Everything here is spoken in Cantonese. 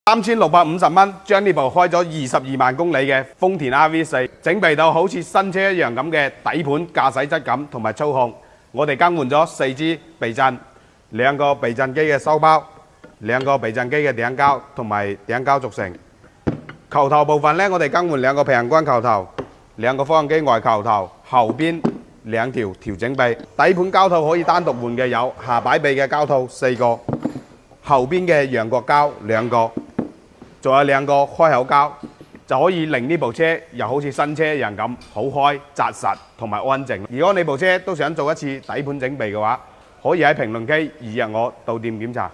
3650蚊將呢部開咗22萬公里嘅豐田 RV4整備到好似新車一樣咁嘅底盤駕駛質感同埋操控。我哋更換咗4支避震、2個避震機嘅收包、2個避震機嘅頂膠同埋頂膠續成。球頭部分呢，我哋更換2個平均球頭、2個方向機外球頭，後邊2條調整臂。底盤膠套可以單獨換嘅有下擺臂嘅膠套4個，後邊嘅羊角膠2個。仲有2個開口膠，就可以令呢部車又好似新車一樣咁好開、紮實同埋安靜。如果你部車都想做一次底盤整備嘅話，可以喺評論區預約我到店檢查。